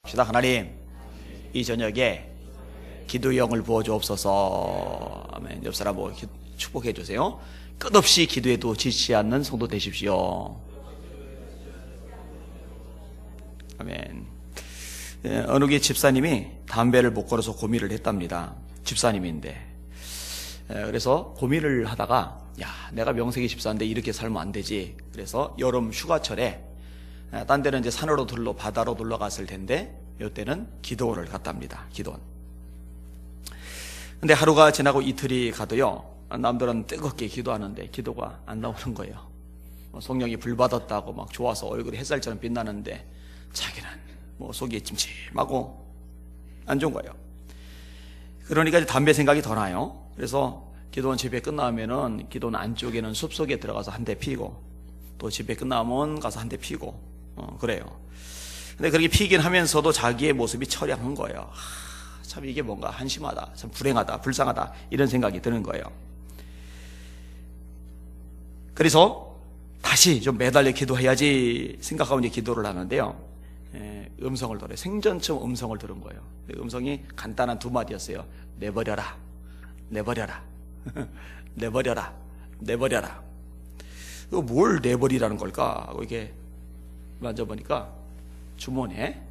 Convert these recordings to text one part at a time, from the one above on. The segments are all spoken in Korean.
시다. 하나님, 이 저녁에 기도의 영을 부어주옵소서. 아멘. 옆 사람 축복해 주세요. 끝없이 기도에도 지치지 않는 성도 되십시오. 아멘. 어느 게 집사님이 담배를 못 걸어서 고민을 했답니다. 집사님인데. 그래서 고민을 하다가 내가 명색이 집사인데 이렇게 살면 안 되지. 그래서 여름 휴가철에 딴 데는 이제 산으로 바다로 놀러 갔을 텐데 이때는 기도원을 갔답니다. 기도원. 근데 하루가 지나고 이틀이 가도요, 남들은 뜨겁게 기도하는데 기도가 안 나오는 거예요. 성령이 불받았다고 막 좋아서 얼굴이 햇살처럼 빛나는데 자기는 속이 찜찜하고 안 좋은 거예요. 그러니까 이제 담배 생각이 더 나요. 그래서 기도원 집회 끝나면은 기도원 안쪽에는 숲속에 들어가서 한 대 피고, 또 집회 끝나면 가서 한 대 피고, 그래요. 근데 그렇게 피긴 하면서도 자기의 모습이 처량한 거예요. 참 이게 뭔가 한심하다, 참 불행하다, 불쌍하다, 이런 생각이 드는 거예요. 그래서 다시 좀 매달려 기도해야지 생각하고 이제 기도를 하는데요, 음성을 들어요. 생전처럼 음성을 들은 거예요. 음성이 간단한 두 마디였어요. 내버려라, 내버려라, 내버려라, 내버려라. 이거 뭘 내버리라는 걸까 하고 이렇게 만져보니까 주머니에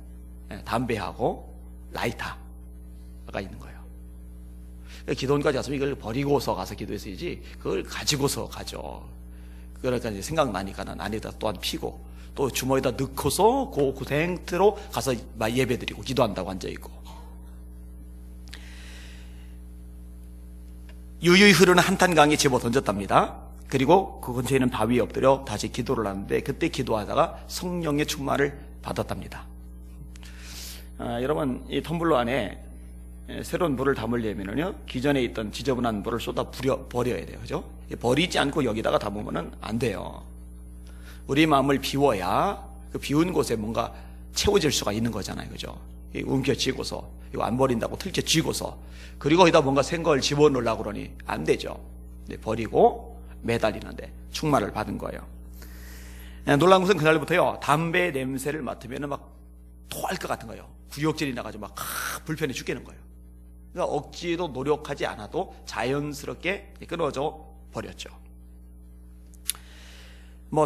담배하고 라이터가 있는 거예요. 기도원까지 갔으면 이걸 버리고서 가서 기도했어야지 그걸 가지고서 가죠. 그러니까 이제 생각나니까는 안에다 또한 피고, 또 주머니에다 넣고서 그 상태로 가서 예배드리고 기도한다고 앉아있고, 유유히 흐르는 한탄강에 집어 던졌답니다. 그리고 그 근처에 있는 바위에 엎드려 다시 기도를 하는데, 그때 기도하다가 성령의 충만을 받았답니다. 여러분, 이 텀블러 안에 새로운 물을 담으려면요, 기존에 있던 지저분한 물을 쏟아 버려야 돼요. 그죠? 버리지 않고 여기다가 담으면 안 돼요. 우리 마음을 비워야 그 비운 곳에 뭔가 채워질 수가 있는 거잖아요. 그죠? 움켜쥐고서, 이거 안 버린다고 틀켜쥐고서, 그리고 거기다 뭔가 새 걸 집어넣으려고 그러니 안 되죠. 버리고 매달리는데 충만을 받은 거예요. 놀라운 것은 그날부터요, 담배 냄새를 맡으면 막 토할 것 같은 거예요. 구역질이 나가지고 막 불편해 죽겠는 거예요. 그러니까 억지로 노력하지 않아도 자연스럽게 끊어져 버렸죠.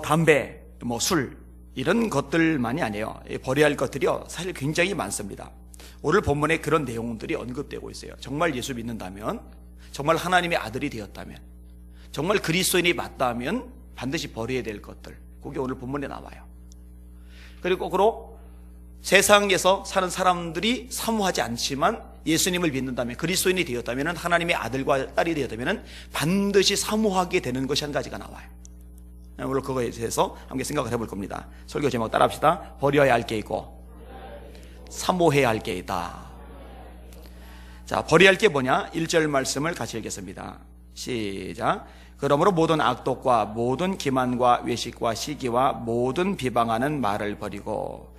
담배, 술, 이런 것들만이 아니에요. 버려야 할 것들이요, 사실 굉장히 많습니다. 오늘 본문에 그런 내용들이 언급되고 있어요. 정말 예수 믿는다면, 정말 하나님의 아들이 되었다면, 정말 그리스도인이 맞다면 반드시 버려야 될 것들, 그게 오늘 본문에 나와요. 그리고 거꾸로 세상에서 사는 사람들이 사모하지 않지만 예수님을 믿는다면, 그리스도인이 되었다면, 하나님의 아들과 딸이 되었다면 반드시 사모하게 되는 것이 한 가지가 나와요. 오늘 그거에 대해서 함께 생각을 해볼 겁니다. 설교 제목 따라 합시다. 버려야 할 게 있고 사모해야 할 게 있다. 자, 버려야 할 게 뭐냐? 1절 말씀을 같이 읽겠습니다. 시작. 그러므로 모든 악독과 모든 기만과 외식과 시기와 모든 비방하는 말을 버리고,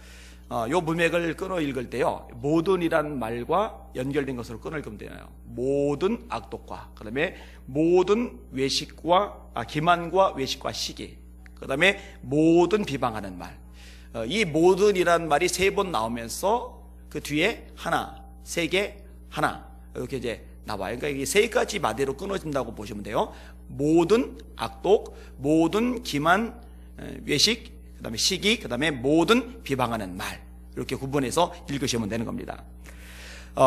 요 문맥을 끊어 읽을 때요, 모든이란 말과 연결된 것으로 끊어 읽으면 돼요. 모든 악독과, 그 다음에 모든 기만과 외식과 시기, 그 다음에 모든 비방하는 말. 이 모든이란 말이 3번 나오면서 그 뒤에 하나, 3개, 하나, 이렇게 이제 나와요. 그러니까 이게 3가지 마디로 끊어진다고 보시면 돼요. 모든 악독, 모든 기만, 외식, 그 다음에 시기, 그 다음에 모든 비방하는 말, 이렇게 구분해서 읽으시면 되는 겁니다.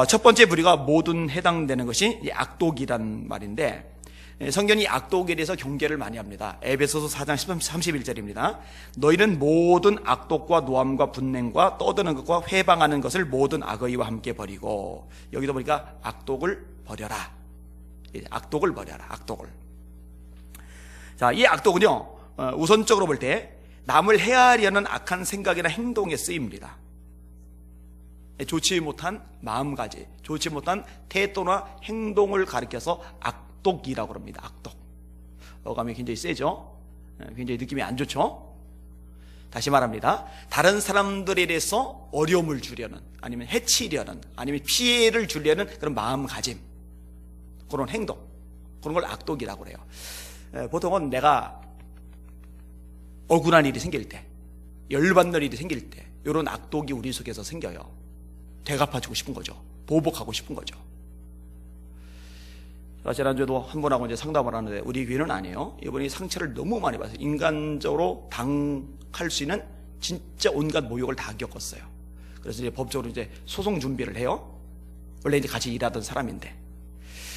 첫 번째 부류가 모든 해당되는 것이 악독이란 말인데, 성경이 악독에 대해서 경계를 많이 합니다. 에베소서 4장 31절입니다. 너희는 모든 악독과 노함과 분냉과 떠드는 것과 회방하는 것을 모든 악의와 함께 버리고, 여기도 보니까 악독을 버려라. 악독을 버려라. 악독을. 자, 이 악독은요, 우선적으로 볼 때 남을 해하려는 악한 생각이나 행동에 쓰입니다. 좋지 못한 마음가짐, 좋지 못한 태도나 행동을 가리켜서 악독이라고 합니다. 악독. 어감이 굉장히 세죠? 굉장히 느낌이 안 좋죠? 다시 말합니다. 다른 사람들에 대해서 어려움을 주려는, 아니면 해치려는, 아니면 피해를 주려는 그런 마음가짐, 그런 행동, 그런 걸 악독이라고 그래요. 보통은 내가 억울한 일이 생길 때, 열받는 일이 생길 때, 이런 악독이 우리 속에서 생겨요. 되갚아주고 싶은 거죠. 보복하고 싶은 거죠. 지난주에도 한 분하고 이제 상담을 하는데 우리 교회는 아니에요. 이분이 상처를 너무 많이 받아서 인간적으로 당할 수 있는 진짜 온갖 모욕을 다 겪었어요. 그래서 이제 법적으로 이제 소송 준비를 해요. 원래 이제 같이 일하던 사람인데.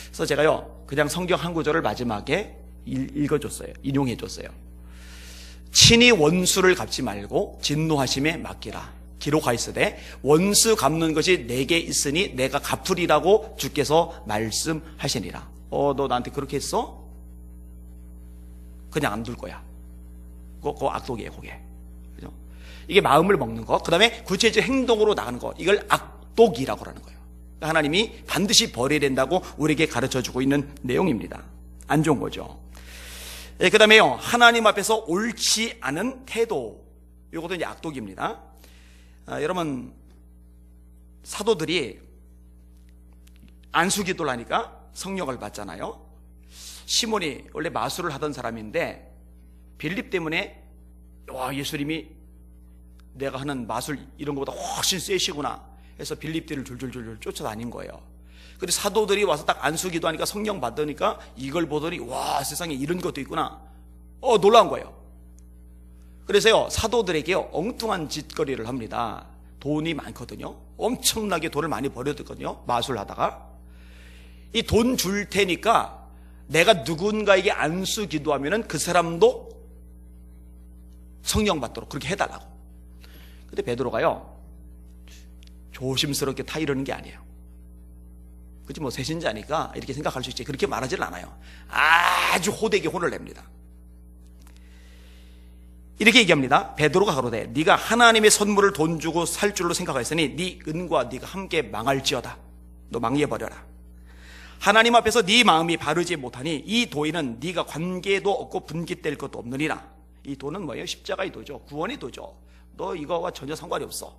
그래서 제가요, 그냥 성경 한 구절을 마지막에 읽어줬어요. 인용해줬어요. 친히 원수를 갚지 말고 진노하심에 맡기라. 기록하였으되 원수 갚는 것이 내게 있으니 내가 갚으리라고 주께서 말씀하시니라. 너 나한테 그렇게 했어? 그냥 안 둘 거야. 그거 악독이에요, 그게. 그죠? 이게 마음을 먹는 거, 그 다음에 구체적 행동으로 나가는 거, 이걸 악독이라고 하는 거예요. 하나님이 반드시 버려야 된다고 우리에게 가르쳐 주고 있는 내용입니다. 안 좋은 거죠. 그 다음에요, 하나님 앞에서 옳지 않은 태도, 이것도 이제 악독입니다. 여러분, 사도들이 안수기도를 하니까 성령을 받잖아요. 시몬이 원래 마술을 하던 사람인데 빌립 때문에 예수님이 내가 하는 마술 이런 것보다 훨씬 세시구나 해서 빌립들을 줄줄줄 쫓아다닌 거예요. 그리고 사도들이 와서 딱 안수기도 하니까 성령 받으니까 이걸 보더니 와, 세상에 이런 것도 있구나. 놀라운 거예요. 그래서요, 사도들에게요, 엉뚱한 짓거리를 합니다. 돈이 많거든요. 엄청나게 돈을 많이 벌였거든요. 마술하다가. 이 돈 줄 테니까 내가 누군가에게 안수 기도하면은 그 사람도 성령 받도록 그렇게 해달라고. 근데 베드로가요, 조심스럽게 타 이러는 게 아니에요. 그치, 뭐 세신자니까 이렇게 생각할 수 있지. 그렇게 말하지는 않아요. 아주 호되게 혼을 냅니다. 이렇게 얘기합니다. 베드로가 가로되 네가 하나님의 선물을 돈 주고 살 줄로 생각하였으니 네 은과 네가 함께 망할지어다. 너 망해버려라. 하나님 앞에서 네 마음이 바르지 못하니 이 도에는 네가 관계도 없고 분깃될 것도 없느니라. 이 도는 뭐예요? 십자가의 도죠. 구원의 도죠. 너 이거와 전혀 상관이 없어.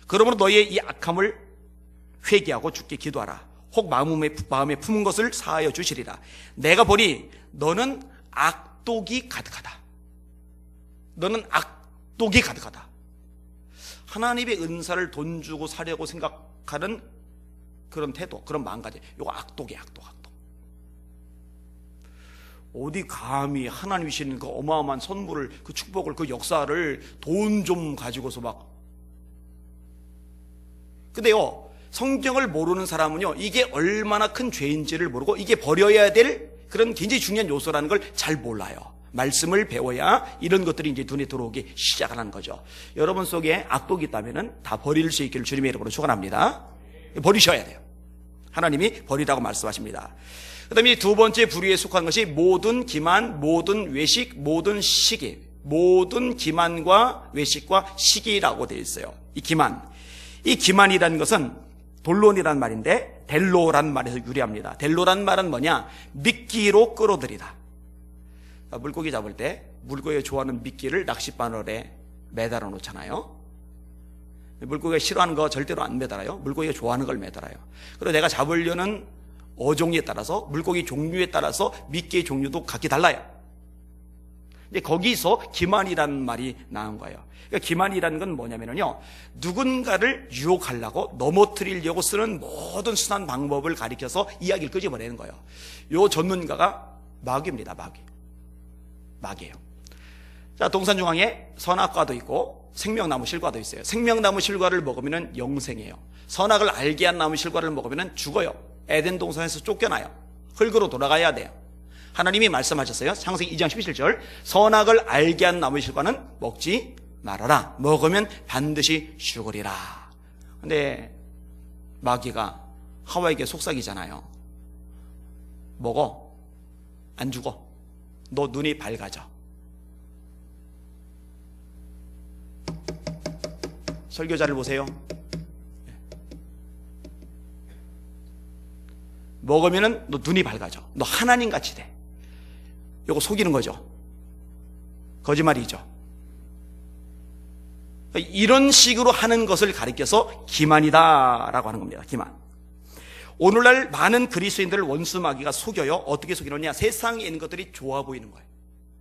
그러므로 너의 이 악함을 회개하고 주께 기도하라. 혹 마음에 품은 것을 사하여 주시리라. 내가 보니 너는 악독이 가득하다. 너는 악독이 가득하다. 하나님의 은사를 돈 주고 사려고 생각하는 그런 태도, 그런 마음가짐, 이거 악독이야, 악독. 어디 감히 하나님이 주시는 그 어마어마한 선물을, 그 축복을, 그 역사를 돈 좀 가지고서 막. 근데요, 성경을 모르는 사람은요, 이게 얼마나 큰 죄인지를 모르고 이게 버려야 될 그런 굉장히 중요한 요소라는 걸 잘 몰라요. 말씀을 배워야 이런 것들이 이제 눈에 들어오기 시작하는 거죠. 여러분 속에 악독이 있다면은 다 버릴 수 있기를 주님의 이름으로 축원합니다. 버리셔야 돼요. 하나님이 버리라고 말씀하십니다. 그 다음에 두 번째 부류에 속한 것이 모든 기만, 모든 외식, 모든 시기. 모든 기만과 외식과 시기라고 되어 있어요. 이 기만이라는 것은 본론이란 말인데 델로란 말에서 유래합니다. 델로란 말은 뭐냐? 미끼로 끌어들이다. 물고기 잡을 때 물고기가 좋아하는 미끼를 낚싯바늘에 매달아 놓잖아요. 물고기가 싫어하는 거 절대로 안 매달아요. 물고기가 좋아하는 걸 매달아요. 그리고 내가 잡으려는 어종에 따라서, 물고기 종류에 따라서 미끼의 종류도 각기 달라요. 근데 거기서 기만이라는 말이 나온 거예요. 그러니까 기만이라는 건 뭐냐면요, 누군가를 유혹하려고 넘어뜨리려고 쓰는 모든 순한 방법을 가리켜서 이야기를 끄집어내는 거예요. 요 전문가가 마귀입니다. 마귀예요. 자, 동산중앙에 선악과도 있고 생명나무 실과도 있어요. 생명나무 실과를 먹으면 영생이에요. 선악을 알게 한 나무 실과를 먹으면 죽어요. 에덴 동산에서 쫓겨나요. 흙으로 돌아가야 돼요. 하나님이 말씀하셨어요. 창세기 2장 17절, 선악을 알게 한 나무 실과는 먹지 말아라. 먹으면 반드시 죽으리라. 근데 마귀가 하와에게 속삭이잖아요. 먹어. 안 죽어. 너 눈이 밝아져. 설교자를 보세요. 먹으면은 너 눈이 밝아져. 너 하나님 같이 돼. 이거 속이는 거죠. 거짓말이죠. 이런 식으로 하는 것을 가리켜서 기만이다라고 하는 겁니다. 기만. 오늘날 많은 그리스도인들을 원수 마귀가 속여요. 어떻게 속이느냐? 세상에 있는 것들이 좋아 보이는 거예요.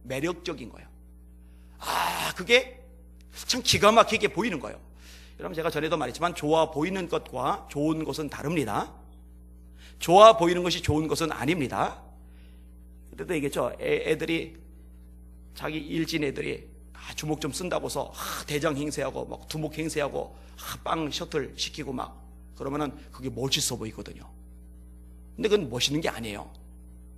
매력적인 거예요. 그게 참 기가 막히게 보이는 거예요. 여러분 제가 전에도 말했지만 좋아 보이는 것과 좋은 것은 다릅니다. 좋아 보이는 것이 좋은 것은 아닙니다. 그때도 얘기했죠. 애들이 자기 일진 애들이 주먹 좀 쓴다고서 대장 행세하고 막 두목 행세하고 빵 셔틀 시키고 막 그러면은 그게 멋있어 보이거든요. 근데 그건 멋있는 게 아니에요.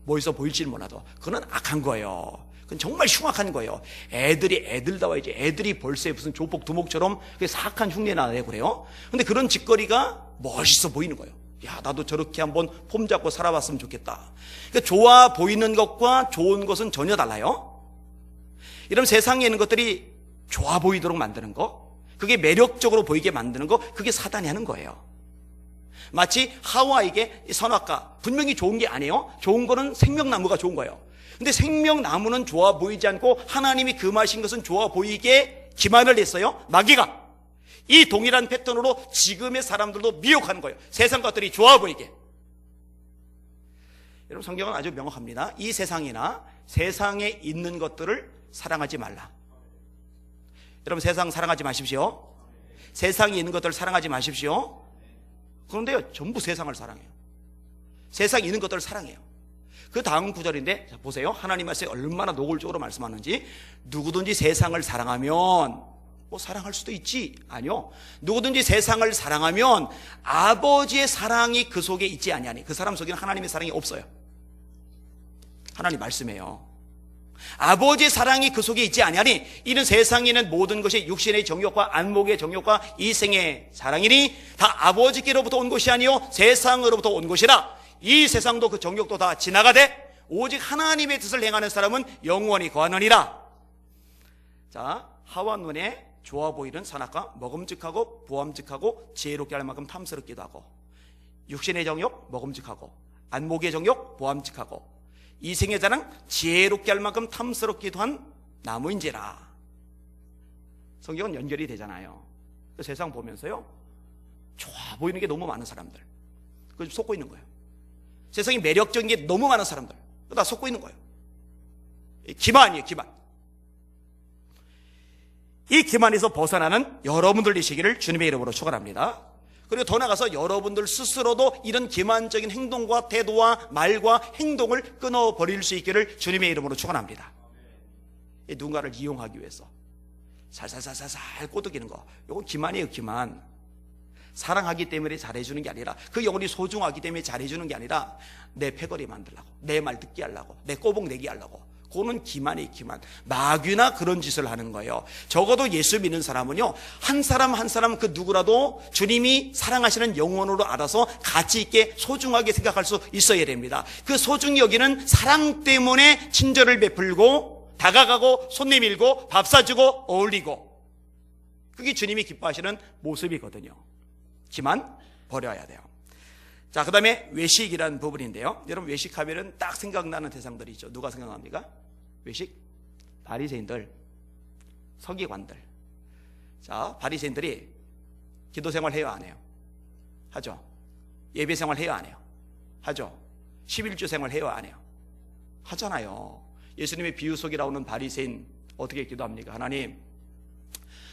멋있어 보일지는 몰라도 그건 악한 거예요. 그건 정말 흉악한 거예요. 애들이 애들다워야지. 애들이 벌써 무슨 조폭 두목처럼 사악한 흉내 나네 그래요. 근데 그런 짓거리가 멋있어 보이는 거예요. 야, 나도 저렇게 한번 폼 잡고 살아봤으면 좋겠다. 그러니까 좋아 보이는 것과 좋은 것은 전혀 달라요. 이런 세상에 있는 것들이 좋아 보이도록 만드는 거, 그게 매력적으로 보이게 만드는 거, 그게 사단이 하는 거예요. 마치 하와에게 선악과 분명히 좋은 게 아니에요. 좋은 거는 생명나무가 좋은 거예요. 근데 생명나무는 좋아 보이지 않고 하나님이 금하신 것은 좋아 보이게 기만을 했어요. 마귀가 이 동일한 패턴으로 지금의 사람들도 미혹하는 거예요. 세상 것들이 좋아 보이게. 여러분 성경은 아주 명확합니다. 이 세상이나 세상에 있는 것들을 사랑하지 말라. 여러분 세상 사랑하지 마십시오. 세상에 있는 것들을 사랑하지 마십시오. 그런데요 전부 세상을 사랑해요. 세상에 있는 것들을 사랑해요. 그 다음 구절인데 자, 보세요. 하나님 말씀이 얼마나 노골적으로 말씀하는지. 누구든지 세상을 사랑하면 뭐 사랑할 수도 있지. 아니요. 누구든지 세상을 사랑하면 아버지의 사랑이 그 속에 있지 아니하니. 그 사람 속에는 하나님의 사랑이 없어요. 하나님 말씀이에요. 아버지의 사랑이 그 속에 있지 아니하니 이는 세상에 있는 모든 것이 육신의 정욕과 안목의 정욕과 이생의 사랑이니 다 아버지께로부터 온 것이 아니요 세상으로부터 온 것이라. 이 세상도 그 정욕도 다 지나가되 오직 하나님의 뜻을 행하는 사람은 영원히 거하느니라. 자, 하와 눈에 좋아 보이는 선악과 먹음직하고 부함직하고 지혜롭게 할 만큼 탐스럽기도 하고 육신의 정욕 먹음직하고 안목의 정욕 부함직하고 이생의 자랑 지혜롭게 할 만큼 탐스럽기도 한 나무인지라. 성경은 연결이 되잖아요. 세상 보면서요 좋아 보이는 게 너무 많은 사람들 그걸 속고 있는 거예요. 세상이 매력적인 게 너무 많은 사람들 다 속고 있는 거예요. 기만이에요. 기만. 이 기만에서 벗어나는 여러분들 되시기를 주님의 이름으로 축원합니다. 그리고 더 나아가서 여러분들 스스로도 이런 기만적인 행동과 태도와 말과 행동을 끊어버릴 수 있기를 주님의 이름으로 축원합니다. 누군가를 이용하기 위해서 살살살살살 꼬드기는 거, 이건 기만이에요. 기만. 사랑하기 때문에 잘해주는 게 아니라, 그 영혼이 소중하기 때문에 잘해주는 게 아니라 내 패거리 만들려고, 내 말 듣게 하려고, 내 꼬복 내기 하려고. 그거는 기만이에요. 기만. 마귀나 그런 짓을 하는 거예요. 적어도 예수 믿는 사람은요, 한 사람 한 사람 그 누구라도 주님이 사랑하시는 영혼으로 알아서 가치 있게 소중하게 생각할 수 있어야 됩니다. 그 소중히 여기는 사랑 때문에 친절을 베풀고 다가가고 손 내밀고 밥 사주고 어울리고, 그게 주님이 기뻐하시는 모습이거든요. 기만 버려야 돼요. 자, 그 다음에 외식이라는 부분인데요. 여러분 외식하면은 딱 생각나는 대상들이 있죠. 누가 생각납니까? 외식? 바리새인들, 서기관들. 자, 바리새인들이 기도 생활 해요, 안 해요? 하죠. 예배 생활 해요, 안 해요? 하죠. 11조 생활 해요, 안 해요? 하잖아요. 예수님의 비유 속에 나오는 바리새인 어떻게 기도합니까? 하나님,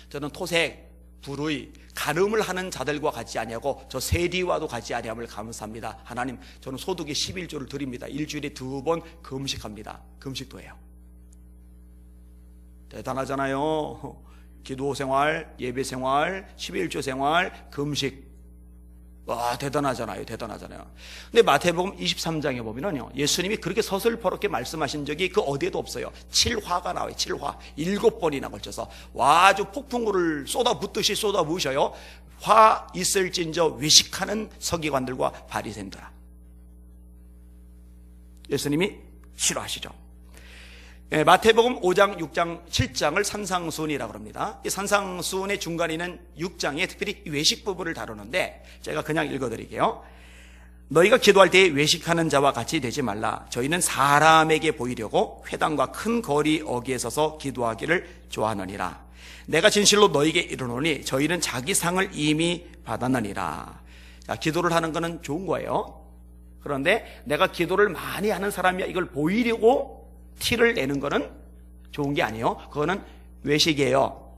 저는 토색, 불의, 간음을 하는 자들과 같지 아니하고 저 세리와도 같지 아니함을 감사합니다. 하나님, 저는 소득의 11조를 드립니다. 일주일에 2번 금식합니다. 금식도 해요. 대단하잖아요. 기도 생활, 예배 생활, 11조 생활, 금식. 와, 대단하잖아요. 대단하잖아요. 근데 마태복음 23장에 보면은요, 예수님이 그렇게 서슬퍼렇게 말씀하신 적이 그 어디에도 없어요. 7화가 나와요. 7화. 7번이나 걸쳐서. 와, 아주 폭풍우를 쏟아붓듯이 쏟아부으셔요. 화 있을진저 외식하는 서기관들과 바리새인들아. 예수님이 싫어하시죠. 마태복음 5장, 6장, 7장을 산상수훈이라고 합니다. 이 산상수훈의 중간에 있는 6장에 특별히 외식 부분을 다루는데 제가 그냥 읽어드릴게요. 너희가 기도할 때에 외식하는 자와 같이 되지 말라. 저희는 사람에게 보이려고 회당과 큰 거리 어귀에 서서 기도하기를 좋아하느니라. 내가 진실로 너희에게 이르노니 저희는 자기 상을 이미 받았느니라. 자, 기도를 하는 것은 좋은 거예요. 그런데 내가 기도를 많이 하는 사람이야, 이걸 보이려고 티를 내는 거는 좋은 게 아니에요. 그거는 외식이에요.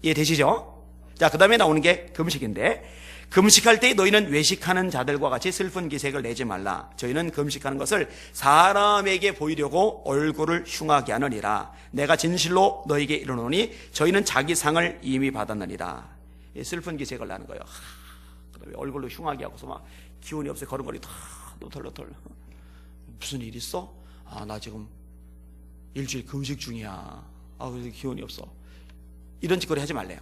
이해되시죠? 자, 그 다음에 나오는 게 금식인데, 금식할 때 너희는 외식하는 자들과 같이 슬픈 기색을 내지 말라. 저희는 금식하는 것을 사람에게 보이려고 얼굴을 흉하게 하느니라. 내가 진실로 너희에게 이르노니 저희는 자기 상을 이미 받았느니라. 슬픈 기색을 나는 거예요. 그다음에 얼굴로 흉하게 하고서 막 기운이 없어요. 걸음걸이 다 노털노털. 무슨 일 있어? 아, 나 지금 일주일 금식 중이야. 아, 그래서 기운이 없어. 이런 짓거리 하지 말래요.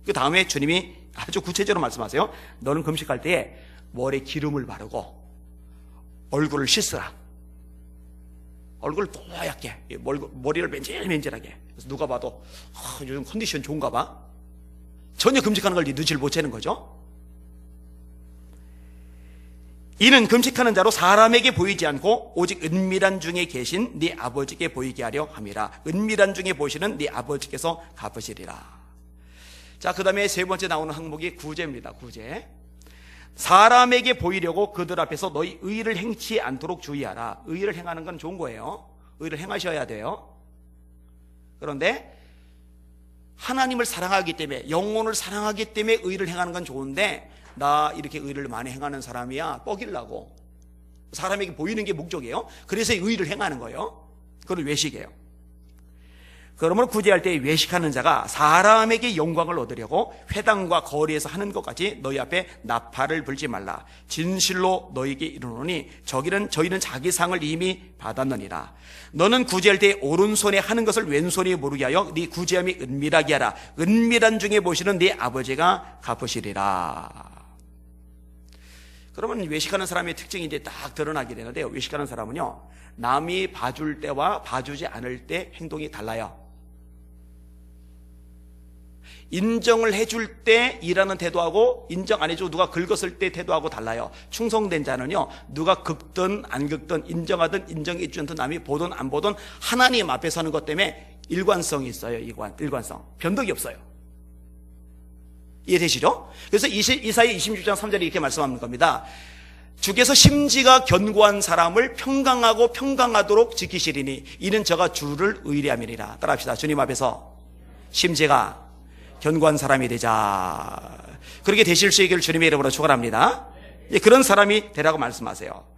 그 다음에 주님이 아주 구체적으로 말씀하세요. 너는 금식할 때에 머리에 기름을 바르고 얼굴을 씻으라. 얼굴을 뽀얗게, 머리를 맨질맨질하게. 그래서 누가 봐도 요즘 컨디션 좋은가 봐. 전혀 금식하는 걸 눈치를 못 채는 거죠. 이는 금식하는 자로 사람에게 보이지 않고 오직 은밀한 중에 계신 네 아버지께 보이게 하려 함이라. 은밀한 중에 보시는 네 아버지께서 갚으시리라. 자, 그 다음에 세 번째 나오는 항목이 구제입니다. 구제. 사람에게 보이려고 그들 앞에서 너희 의를 행치 않도록 주의하라. 의를 행하는 건 좋은 거예요. 의를 행하셔야 돼요. 그런데 하나님을 사랑하기 때문에, 영혼을 사랑하기 때문에 의를 행하는 건 좋은데, 나 이렇게 의를 많이 행하는 사람이야 뻐기려고 사람에게 보이는 게 목적이에요. 그래서 의를 행하는 거예요. 그걸 외식이에요. 그러므로 구제할 때 외식하는 자가 사람에게 영광을 얻으려고 회당과 거리에서 하는 것 같이 너희 앞에 나팔을 불지 말라. 진실로 너희에게 이르노니 저희는 자기 상을 이미 받았느니라. 너는 구제할 때 오른손에 하는 것을 왼손이 모르게 하여 네 구제함이 은밀하게 하라. 은밀한 중에 보시는 네 아버지가 갚으시리라. 그러면 외식하는 사람의 특징이 이제 딱 드러나게 되는데요. 외식하는 사람은요, 남이 봐줄 때와 봐주지 않을 때 행동이 달라요. 인정을 해줄 때 일하는 태도하고 인정 안 해주고 누가 긁었을 때 태도하고 달라요. 충성된 자는요, 누가 긁든 안 긁든 인정하든 인정해 주든 남이 보든 안 보든 하나님 앞에 서는 것 때문에 일관성이 있어요. 일관성. 변덕이 없어요. 이해되시죠? 그래서 이사야 26장 3절에 이렇게 말씀하는 겁니다. 주께서 심지가 견고한 사람을 평강하고 평강하도록 지키시리니 이는 저가 주를 의뢰함이니라. 따라합시다. 주님 앞에서 심지가 견고한 사람이 되자. 그렇게 되실 수 있기를 주님의 이름으로 축원합니다. 그런 사람이 되라고 말씀하세요.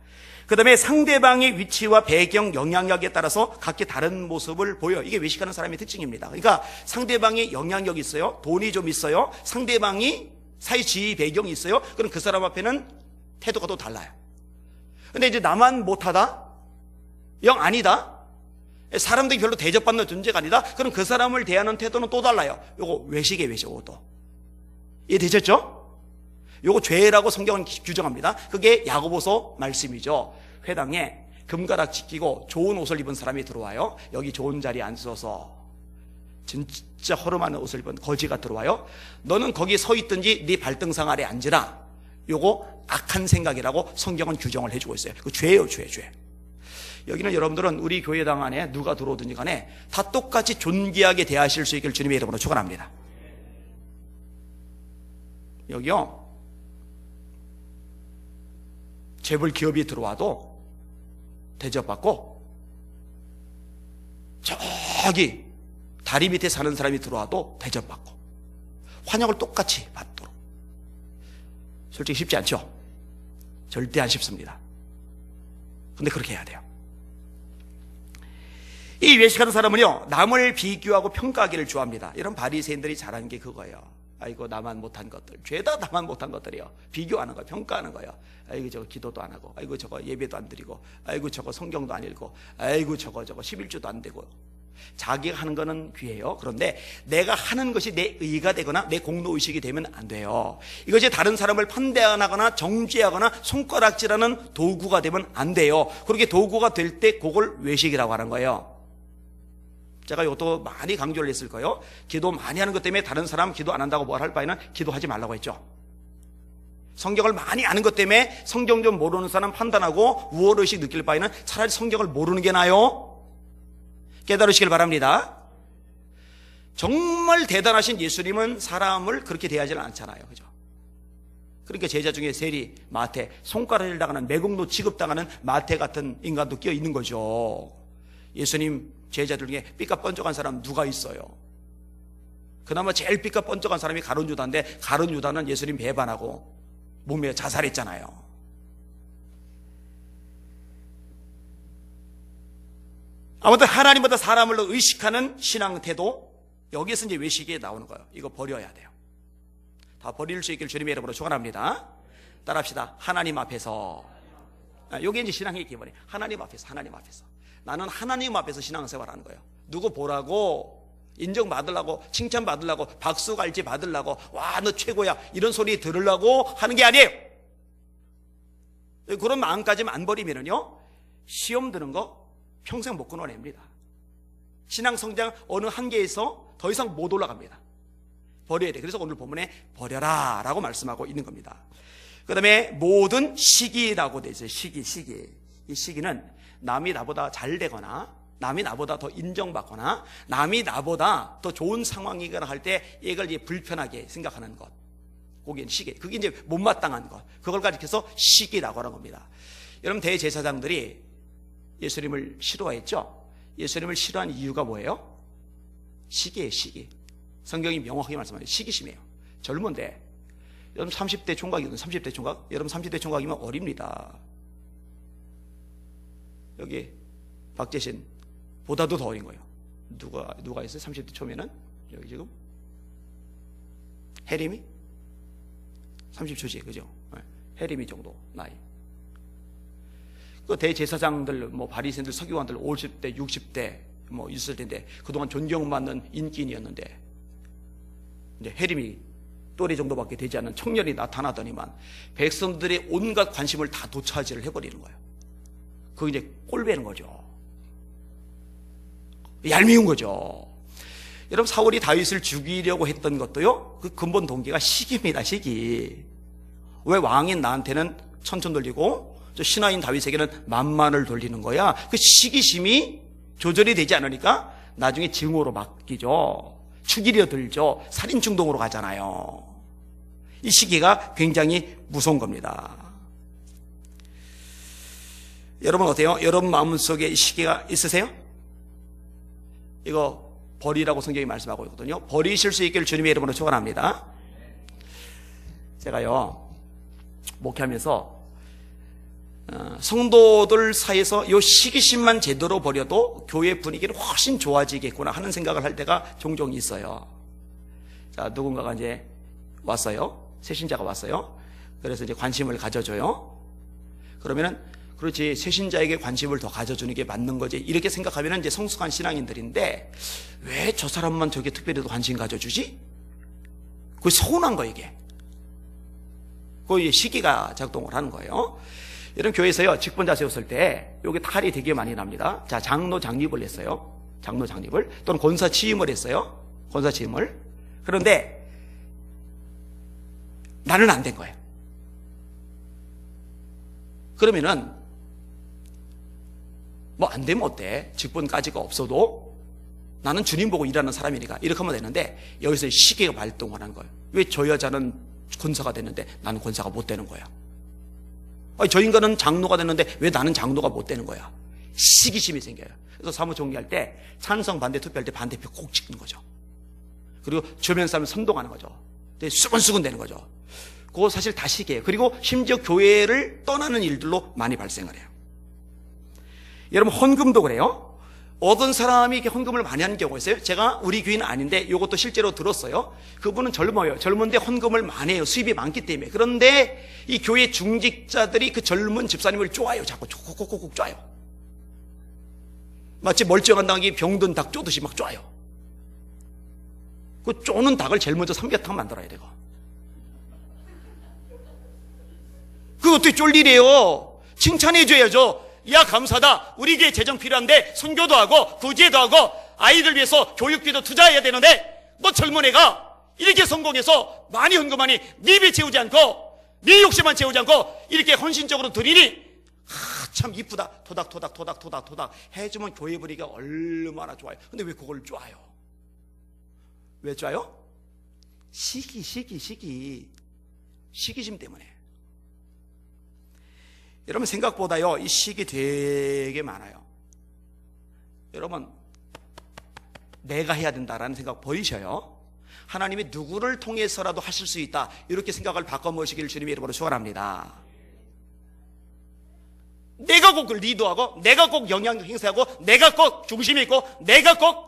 그 다음에 상대방의 위치와 배경, 영향력에 따라서 각기 다른 모습을 보여. 이게 외식하는 사람의 특징입니다. 그러니까 상대방의 영향력이 있어요. 돈이 좀 있어요. 상대방이 사회 지위 배경이 있어요. 그럼 그 사람 앞에는 태도가 또 달라요. 근데 이제 나만 못하다? 영 아니다? 사람들이 별로 대접받는 존재가 아니다? 그럼 그 사람을 대하는 태도는 또 달라요. 요거 외식이에요, 외식. 또 이해되셨죠? 요거 죄라고 성경은 규정합니다. 그게 야고보서 말씀이죠. 회당에 금가락 지키고 좋은 옷을 입은 사람이 들어와요. 여기 좋은 자리에 앉아서 진짜 허름한 옷을 입은 거지가 들어와요. 너는 거기 서 있든지 네 발등상 아래 앉으라. 요거 악한 생각이라고 성경은 규정을 해주고 있어요. 그 죄예요, 죄. 여기는 여러분들은 우리 교회당 안에 누가 들어오든지 간에 다 똑같이 존귀하게 대하실 수 있기를 주님의 이름으로 축원합니다. 여기요, 재벌 기업이 들어와도 대접받고, 저기 다리 밑에 사는 사람이 들어와도 대접받고, 환영을 똑같이 받도록. 솔직히 쉽지 않죠? 절대 안 쉽습니다. 근데 그렇게 해야 돼요. 이 외식하는 사람은요, 남을 비교하고 평가하기를 좋아합니다. 이런 바리새인들이 잘하는 게 그거예요. 아이고, 나만 못한 것들. 죄다 나만 못한 것들이요. 비교하는 거예요. 평가하는 거예요. 아이고, 저거 기도도 안 하고, 아이고, 저거 예배도 안 드리고, 아이고, 저거 성경도 안 읽고, 아이고, 저거 11조도 안 되고. 자기가 하는 거는 귀해요. 그런데 내가 하는 것이 내 의가 되거나 내 공로의식이 되면 안 돼요. 이것이 다른 사람을 판단하거나 정죄하거나 손가락질하는 도구가 되면 안 돼요. 그렇게 도구가 될 때 그걸 외식이라고 하는 거예요. 제가 이것도 많이 강조를 했을 거예요. 기도 많이 하는 것 때문에 다른 사람 기도 안 한다고 뭘 할 바에는 기도하지 말라고 했죠. 성경을 많이 아는 것 때문에 성경 좀 모르는 사람 판단하고 우월의식 느낄 바에는 차라리 성경을 모르는 게 나아요. 깨달으시길 바랍니다. 정말 대단하신 예수님은 사람을 그렇게 대하지는 않잖아요. 그죠? 그러니까 제자 중에 세리, 마태, 손가락을 당하는 매국노 취급당하는 마태 같은 인간도 끼어 있는 거죠. 예수님 제자들 중에 삐까 번쩍한 사람 누가 있어요? 그나마 제일 빛과 번쩍한 사람이 가룟 유다인데 가룟 유다는 예수님 배반하고 몸에 자살했잖아요. 아무튼 하나님보다 사람을 의식하는 신앙 태도, 여기에서 이제 외식이 나오는 거예요. 이거 버려야 돼요. 다 버릴 수 있기를 주님의 이름으로 축원합니다. 따라합시다. 하나님 앞에서. 이게 이제 신앙의 기본이에요. 하나님 앞에서, 하나님 앞에서. 나는 하나님 앞에서 신앙생활하는 거예요. 누구 보라고, 인정받으려고, 칭찬받으려고, 박수 갈지 받으려고, 와, 너 최고야, 이런 소리 들으려고 하는 게 아니에요. 그런 마음까지만 안 버리면요, 시험 드는 거 평생 못 끊어냅니다. 신앙 성장 어느 한계에서 더 이상 못 올라갑니다. 버려야 돼. 그래서 오늘 본문에 버려라 라고 말씀하고 있는 겁니다. 그 다음에 모든 시기라고 되어 있어요. 시기. 이 시기는 남이 나보다 잘 되거나, 남이 나보다 더 인정받거나, 남이 나보다 더 좋은 상황이거나 할 때 이걸 이제 불편하게 생각하는 것. 그게 시기. 그게 이제 못마땅한 것. 그걸 가리켜서 시기라고 하는 겁니다. 여러분, 대제사장들이 예수님을 싫어했죠? 예수님을 싫어한 이유가 뭐예요? 시기예요, 시기. 성경이 명확하게 말씀하죠. 시기심이에요. 젊은데, 여러분 30대 총각이거든요. 30대 총각? 여러분 30대 총각이면 어립니다. 여기 박재신 보다도 더 어린 거예요. 누가 있어요? 30대 초면은? 여기 지금? 해림이? 30초지, 그죠? 해림이 정도 나이. 그 대제사장들, 뭐 바리새인들, 서기관들 50대, 60대 뭐 있을 텐데 그동안 존경받는 인기인이었는데 이제 해림이 또래 정도밖에 되지 않는 청년이 나타나더니만 백성들의 온갖 관심을 다 도차지를 해버리는 거예요. 그거 이제 꼴배는 거죠. 얄미운 거죠. 여러분, 사울이 다윗을 죽이려고 했던 것도요, 그 근본 동기가 시기입니다. 시기. 왜 왕인 나한테는 천천 돌리고 저 신하인 다윗에게는 만만을 돌리는 거야? 그 시기심이 조절이 되지 않으니까 나중에 증오로 바뀌죠. 죽이려 들죠. 살인 충동으로 가잖아요. 이 시기가 굉장히 무서운 겁니다. 여러분 어때요? 여러분 마음속에 이 시기가 있으세요? 이거 버리라고 성경이 말씀하고 있거든요. 버리실 수 있기를 주님의 이름으로 축원합니다. 제가요, 목회하면서 성도들 사이에서 이 시기심만 제대로 버려도 교회 분위기는 훨씬 좋아지겠구나 하는 생각을 할 때가 종종 있어요. 자, 누군가가 이제 왔어요. 새신자가 왔어요. 그래서 이제 관심을 가져줘요. 그러면은, 그렇지, 새신자에게 관심을 더 가져주는 게 맞는 거지, 이렇게 생각하면 이제 성숙한 신앙인들인데, 왜 저 사람만 저게 특별히 더 관심 가져주지? 그게 서운한 거예요, 이게. 그게 시기가 작동을 하는 거예요. 이런 교회에서요, 직분자 세웠을 때 여기 탈이 되게 많이 납니다. 자, 장로 장립을 했어요. 장로 장립을. 또는 권사 취임을 했어요. 권사 취임을. 그런데 나는 안 된 거예요. 그러면은 뭐 안 되면 어때? 직분까지가 없어도 나는 주님 보고 일하는 사람이니까 이렇게 하면 되는데, 여기서 시기가 발동을 하는 거예요. 왜 저 여자는 권사가 됐는데 나는 권사가 못 되는 거야? 아니, 저 인간은 장로가 됐는데 왜 나는 장로가 못 되는 거야? 시기심이 생겨요. 그래서 사무총회할 때 찬성 반대 투표할 때 반대표 꼭 찍는 거죠. 그리고 주변 사람을 선동하는 거죠. 수근수근 되는 거죠. 그거 사실 다 시기예요. 그리고 심지어 교회를 떠나는 일들로 많이 발생을 해요. 여러분, 헌금도 그래요. 어떤 사람이 이렇게 헌금을 많이 하는 경우가 있어요. 제가 우리 교인은 아닌데 이것도 실제로 들었어요. 그분은 젊어요. 젊은데 헌금을 많이 해요. 수입이 많기 때문에. 그런데 이 교회 중직자들이 그 젊은 집사님을 쪼아요. 자꾸 콕콕콕콕 쪼아요. 마치 멀쩡한 닭이 병든 닭 쪼듯이 막 쪼아요. 그 쪼는 닭을 제일 먼저 삼계탕 만들어야 되고. 그거 어떻게 쫄 일이에요? 칭찬해줘야죠. 야, 감사다. 우리 교회 재정 필요한데 선교도 하고 구제도 하고 아이들 위해서 교육비도 투자해야 되는데 너 젊은 애가 이렇게 성공해서 많이 헌금하니 네 배 채우지 않고 네 욕심만 채우지 않고 이렇게 헌신적으로 드리니 참 이쁘다. 토닥토닥 해주면 교회 분위기가 얼마나 좋아요. 근데 왜 그걸 쪼아요? 왜 쪼아요? 시기심 때문에. 여러분, 생각보다요, 이 시기 되게 많아요. 여러분, 내가 해야 된다라는 생각 버리셔요. 하나님이 누구를 통해서라도 하실 수 있다, 이렇게 생각을 바꿔보시길 주님의 이름으로 축원합니다. 내가 꼭 리더하고, 내가 꼭 영향 행사하고, 내가 꼭 중심이 있고, 내가 꼭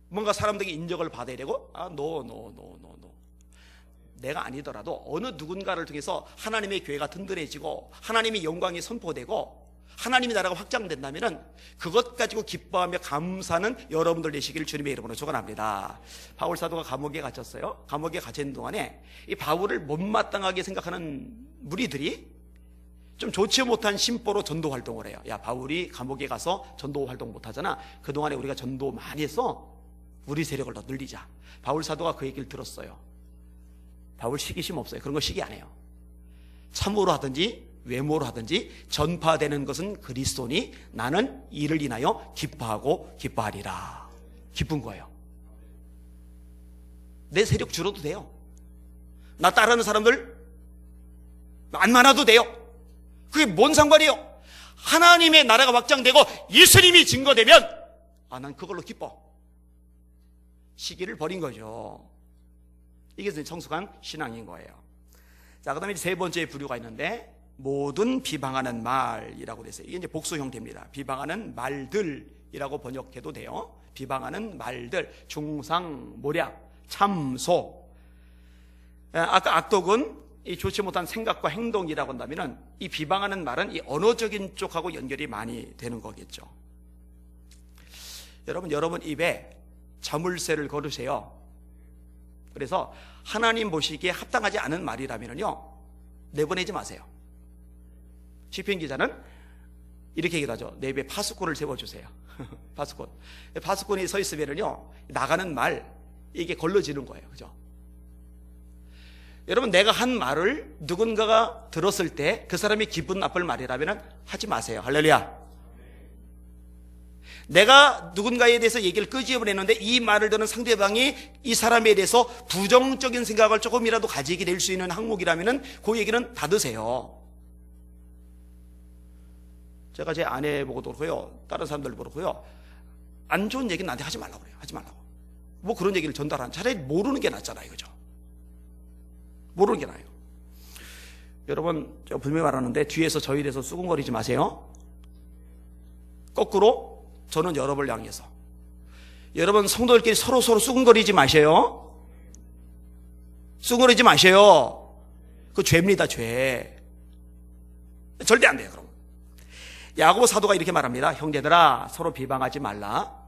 뭔가 사람들에게 인정을 받아야 되고, 노. 내가 아니더라도 어느 누군가를 통해서 하나님의 교회가 든든해지고 하나님의 영광이 선포되고 하나님의 나라가 확장된다면 그것 가지고 기뻐하며 감사하는 여러분들 되시기를 주님의 이름으로 축원합니다. 바울 사도가 감옥에 갇혔어요. 감옥에 갇혀 있는 동안에 이 바울을 못마땅하게 생각하는 무리들이 좀 좋지 못한 심보로 전도 활동을 해요. 야, 바울이 감옥에 가서 전도 활동 못하잖아. 그동안에 우리가 전도 많이 해서 우리 세력을 더 늘리자. 바울 사도가 그 얘기를 들었어요. 바울 시기심 없어요. 그런 거 시기 안 해요. 참으로 하든지 외모로 하든지 전파되는 것은 그리스도니 나는 이를 인하여 기뻐하고 기뻐하리라. 기쁜 거예요. 내 세력 줄어도 돼요. 나 따르는 사람들 안 많아도 돼요. 그게 뭔 상관이에요? 하나님의 나라가 확장되고 예수님이 증거되면 난 그걸로 기뻐. 시기를 버린 거죠. 이게 성숙한 신앙인 거예요. 자, 그 다음에 세 번째 부류가 있는데 모든 비방하는 말이라고 됐어요. 이게 이제 복수 형태입니다. 비방하는 말들이라고 번역해도 돼요. 비방하는 말들, 중상, 모략, 참소. 아까 악독은 이 좋지 못한 생각과 행동이라고 한다면 이 비방하는 말은 이 언어적인 쪽하고 연결이 많이 되는 거겠죠. 여러분 입에 자물쇠를 걸으세요. 그래서 하나님 보시기에 합당하지 않은 말이라면요 내보내지 마세요. 시편 기자는 이렇게 얘기도 하죠. 내 입에 파수꾼을 세워주세요. 파수꾼이 서 있으면요 나가는 말 이게 걸러지는 거예요. 그죠? 여러분, 내가 한 말을 누군가가 들었을 때 그 사람이 기분 나쁠 말이라면 하지 마세요. 할렐루야. 내가 누군가에 대해서 얘기를 끄집어내는데 이 말을 듣는 상대방이 이 사람에 대해서 부정적인 생각을 조금이라도 가지게 될 수 있는 항목이라면 그 얘기는 닫으세요. 제가 제 아내 보고도 그렇고요, 다른 사람들 보고요, 안 좋은 얘기는 나한테 하지 말라고 그래요. 하지 말라고. 뭐 그런 얘기를 전달하는, 차라리 모르는 게 낫잖아요. 그죠? 모르는 게 나아요. 여러분, 제가 분명히 말하는데 뒤에서 저희 대해서 수군거리지 마세요. 거꾸로 저는 여러분을 향해서, 여러분 성도들끼리 서로 수군거리지 마세요. 수군거리지 마세요. 그 죄입니다. 죄. 절대 안 돼요. 그럼 야고보 사도가 이렇게 말합니다. 형제들아, 서로 비방하지 말라.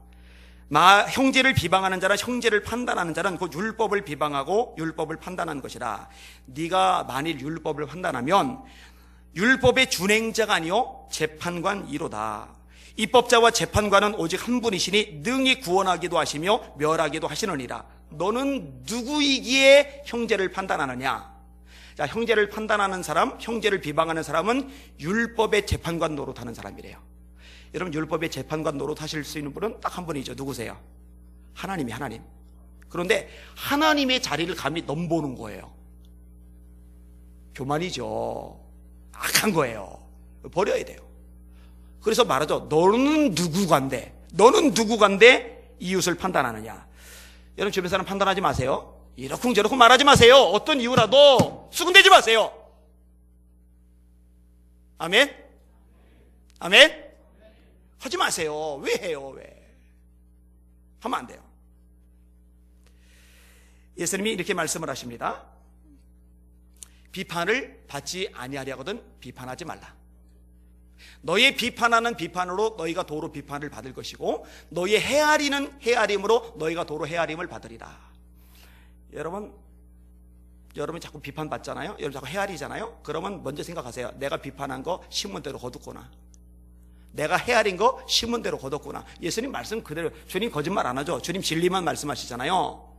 형제를 비방하는 자는, 형제를 판단하는 자는 그 율법을 비방하고 율법을 판단하는 것이라. 네가 만일 율법을 판단하면 율법의 준행자가 아니요 재판관 이로다. 입법자와 재판관은 오직 한 분이시니 능히 구원하기도 하시며 멸하기도 하시느니라. 너는 누구이기에 형제를 판단하느냐? 자, 형제를 판단하는 사람, 형제를 비방하는 사람은 율법의 재판관 노릇하는 사람이래요. 여러분, 율법의 재판관 노릇하실 수 있는 분은 딱 한 분이죠. 누구세요? 하나님. 그런데 하나님의 자리를 감히 넘보는 거예요. 교만이죠. 악한 거예요. 버려야 돼요. 그래서 말하죠. 너는 누구간데 이웃을 판단하느냐? 여러분, 주변 사람 판단하지 마세요. 이러쿵저러쿵 말하지 마세요. 어떤 이유라도 수군대지 마세요. 아멘? 아멘? 하지 마세요. 왜 해요? 왜? 하면 안 돼요. 예수님이 이렇게 말씀을 하십니다. 비판을 받지 아니하려거든 비판하지 말라. 너의 비판하는 비판으로 너희가 도로 비판을 받을 것이고 너의 헤아리는 헤아림으로 너희가 도로 헤아림을 받으리라. 여러분 자꾸 비판받잖아요. 여러분 자꾸 헤아리잖아요. 그러면 먼저 생각하세요. 내가 비판한 거 신문대로 거뒀구나. 내가 헤아린 거 신문대로 거뒀구나. 예수님 말씀 그대로. 주님 거짓말 안 하죠. 주님 진리만 말씀하시잖아요.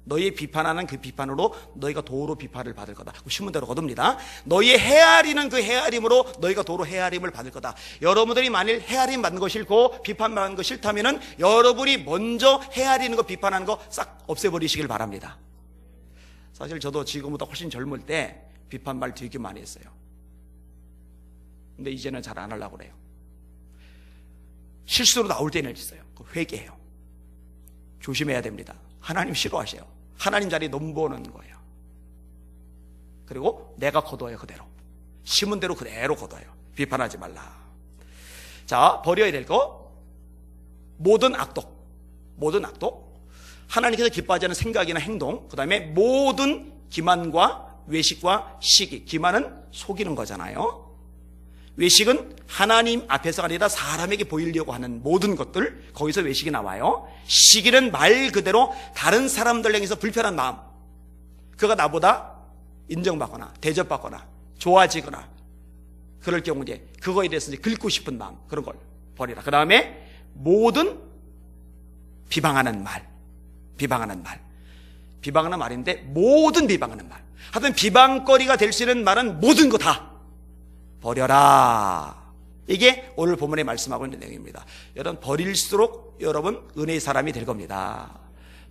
너희 비판하는 그 비판으로 너희가 도로 비판을 받을 거다. 신문대로 거둡니다. 너희 헤아리는 그 헤아림으로 너희가 도로 헤아림을 받을 거다. 여러분들이 만일 헤아림 받는 거 싫고 비판 받는 거 싫다면은 여러분이 먼저 헤아리는 거 비판하는 거 싹 없애버리시길 바랍니다. 사실 저도 지금보다 훨씬 젊을 때 비판말 되게 많이 했어요. 근데 이제는 잘 안 하려고 그래요. 실수로 나올 때는 있어요. 회개해요. 조심해야 됩니다. 하나님 싫어하셔요. 하나님 자리에 넘보는 거예요. 그리고 내가 거둬요. 그대로 심은 대로 그대로 거둬요. 비판하지 말라. 자, 버려야 될 거, 모든 악독, 하나님께서 기뻐하지 않는 생각이나 행동, 그 다음에 모든 기만과 외식과 시기. 기만은 속이는 거잖아요. 외식은 하나님 앞에서가 아니라 사람에게 보이려고 하는 모든 것들, 거기서 외식이 나와요. 시기는 말 그대로 다른 사람들 향해서 불편한 마음, 그가 나보다 인정받거나 대접받거나 좋아지거나 그럴 경우 이제 그거에 대해서 이제 긁고 싶은 마음, 그런 걸 버리라. 그 다음에 모든 비방하는 말인데 모든 비방하는 말, 하여튼 비방거리가 될 수 있는 말은 모든 거 다 버려라. 이게 오늘 본문에 말씀하고 있는 내용입니다. 여러분, 버릴수록 여러분 은혜의 사람이 될 겁니다.